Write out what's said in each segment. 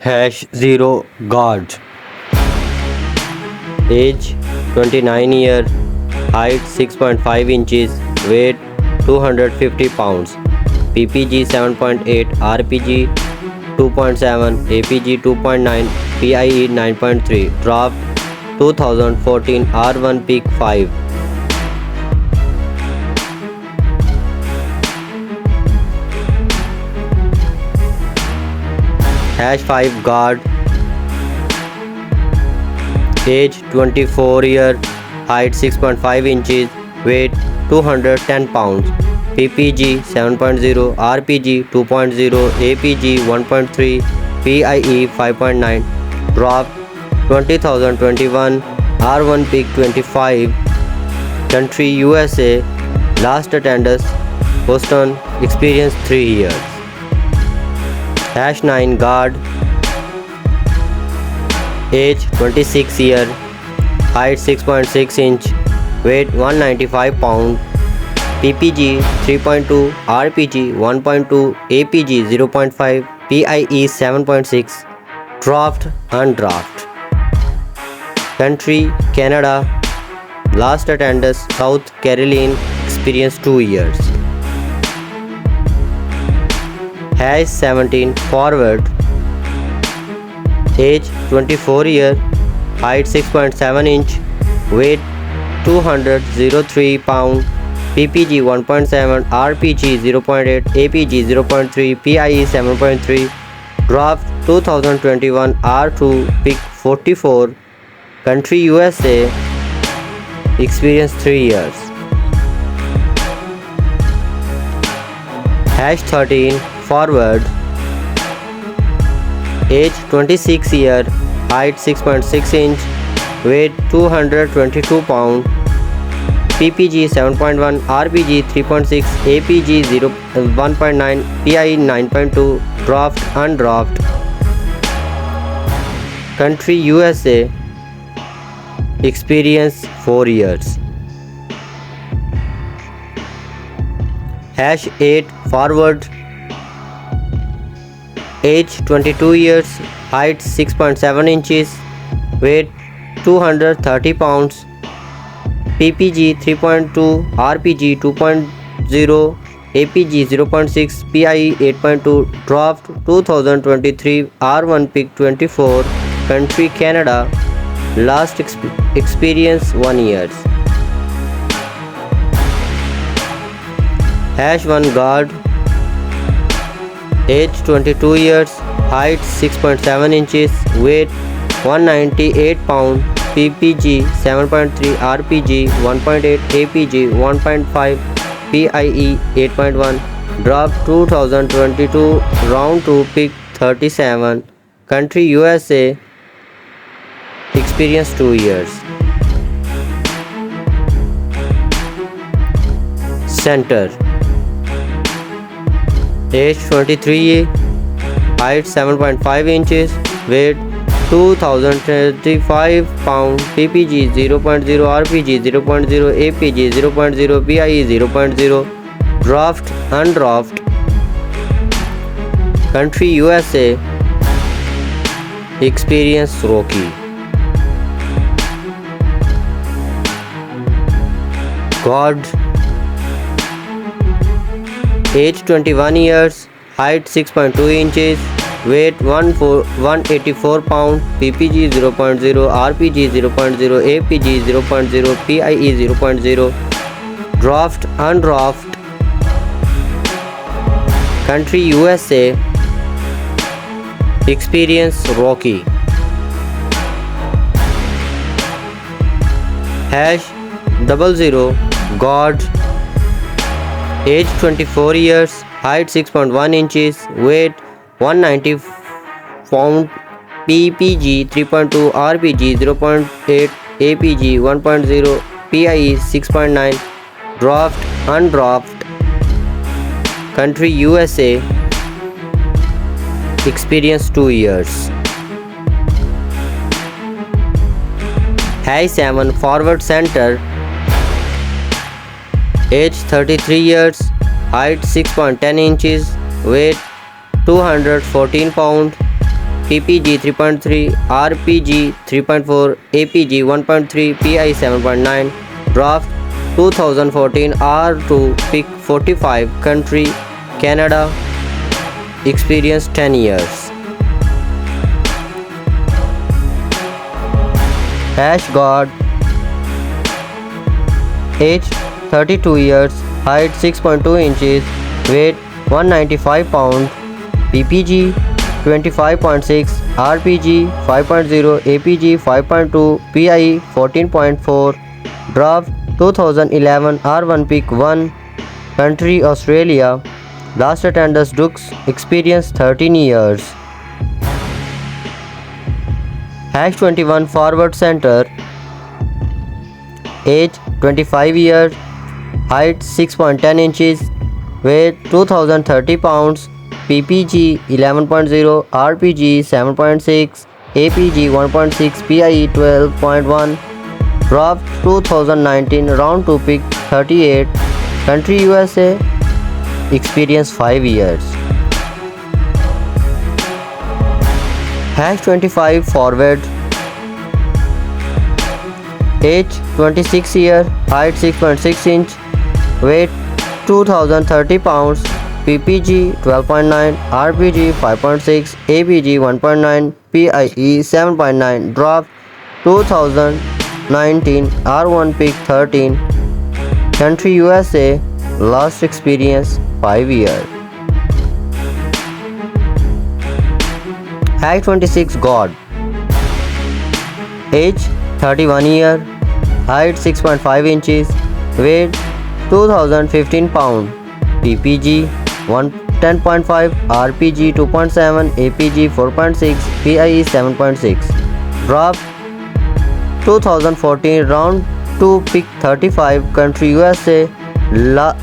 Hash 0 guard. Age 29 year. Height 6.5 inches. Weight 250 pounds. PPG 7.8. RPG 2.7. APG 2.9. PIE 9.3. Draft 2014 R1 Peak 5. Hash 5 guard. Age 24 year. Height 6.5 inches. Weight 210 pounds. PPG 7.0. RPG 2.0. APG 1.3. PIE 5.9. Draft 2021 R1 Peak 25. Country USA. Last attendance Boston. Experience 3 years. Hash 9 guard. Age 26 year. Height 6.6 inch. Weight 195 pound. PPG 3.2. RPG 1.2. APG 0.5. PIE 7.6. Draft undraft. Country Canada. Last attendance South Carolina. Experience 2 years. Hash 17 forward. Age 24 year. Height 6.7 inch. Weight 203 pound. PPG 1.7. RPG 0.8. APG 0.3. PIE 7.3. Draft 2021 R2 Pick 44. Country USA. Experience 3 years. Hash 13 forward. Age 26 year. Height 6.6 inch. Weight 222 pound. PPG 7.1. RPG 3.6. APG 1.9. PIE 9.2. Draft undraft. Country USA. Experience 4 years. Hash 8 forward. Age 22 years. Height 6.7 inches. Weight 230 pounds. PPG 3.2. RPG 2.0. APG 0.6. PIE 8.2. Draft 2023 R1 Pick 24. Country Canada. Last experience 1 year. Hash 1 guard. Age 22 years. Height 6.7 inches. Weight 198 pound. PPG 7.3. RPG 1.8. APG 1.5. PIE 8.1. Draft 2022 round 2 pick 37. Country USA. Experience 2 years. Center. Age 23. Height 7.5 inches. Weight 2035 pound. PPG 0.0. RPG 0.0. APG 0.0. PIE 0.0. Draft undraft. Country USA. Experience rookie. God. Age 21 years. Height 6.2 inches. Weight 184 pound. PPG 0.0. RPG 0.0. APG 0.0. PIE 0.0. Draft undraft. Country USA. Experience rookie. Hash 00 God. Age 24 years. Height 6.1 inches. Weight 190 pound. PPG 3.2. RPG 0.8. APG 1.0. PIE 6.9. Draft undraft. Country USA. Experience 2 years. Hash 7 forward center. Age 33 years. Height 6.10 inches. Weight 214 pound. PPG 3.3, RPG 3.4, APG 1.3, PI 7.9. Draft 2014 R2 Pick 45. Country Canada. Experience 10 years. Hash God. Age 32 years. Height 6.2 inches. Weight 195 pounds. PPG 25.6, RPG 5.0, APG 5.2, PI 14.4. Draft 2011 R1 Pick 1. Country Australia. Last attendance Dukes. Experience 13 years. Hash 21 Forward Center. Age 25 years. Height 6.10 inches. Weight 2030 pounds. PPG 11.0, RPG 7.6, APG 1.6, PIE 12.1. Draft 2019 Round 2 Pick 38. Country USA. Experience 5 years. Hash 25 Forward. Age 26 year. Height 6.6 inch. Weight 2030 pounds. PPG 12.9, RPG 5.6, APG 1.9, PIE 7.9. Draft 2019 R1 Pick 13. Country USA. Last experience 5 years. Hash 26 God. Age 31 year. Height 6.5 inches. Weight 2015 pound. PPG 10.5, RPG 2.7, APG 4.6, PIE 7.6. Draft 2014 Round 2 Pick 35. Country USA.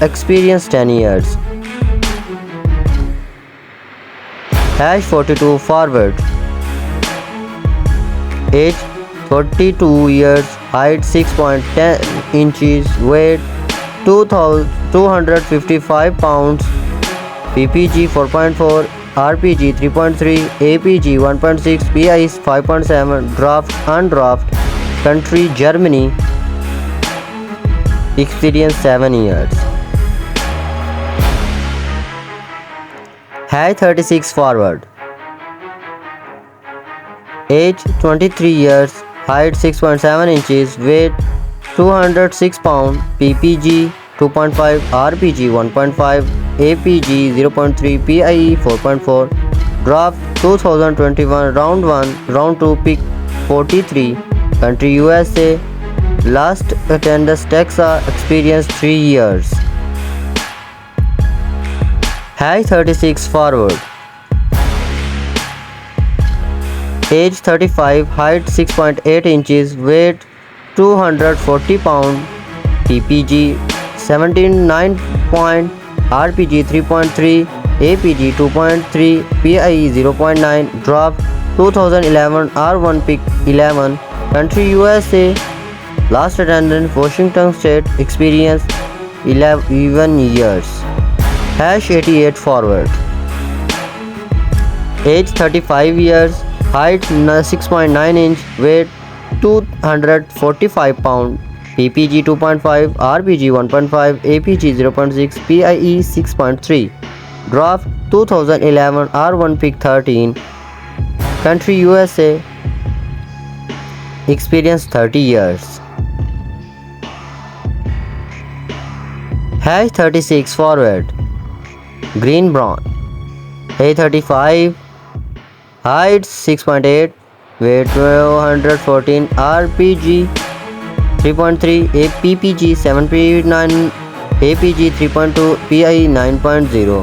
Experience 10 years. Hash 42 Forward. Age 42 years. Height 6.10 inches. Weight 255 pounds. PPG 4.4, RPG 3.3, APG 1.6, PI 5.7. Draft Undraft. Country Germany. Experience 7 years. Hash 36 Forward. Age 23 years. Height 6.7 inches. Weight 206 pounds. PPG 2.5, RPG 1.5, APG 0.3, PIE 4.4. Draft 2021 Round 1, Round 2 Pick 43. Country USA. Last attendance Texas. Experience 3 years. Hash 36 Forward. Age 35. Height 6.8 inches. Weight 240 pounds. PPG 79 point, RPG 3.3, APG 2.3, PIE 0.9. Draft 2011 R1 Pick 11. Country USA. Last attendance Washington State. Experience 11 years. Hash 88 Forward. Age 35 years. Height 6.9 inch. Weight 245 pound. PPG 2.5, RPG 1.5, APG 0.6, PIE 6.3. Draft 2011 R1 Pick 13. Country USA. Experience 30 years. Hash 36 Forward. Green Brown. Age 35. Height 6.8. Weight 214. RPG 3.3, PPG 7.9, APG 3.2, PIE 9.0.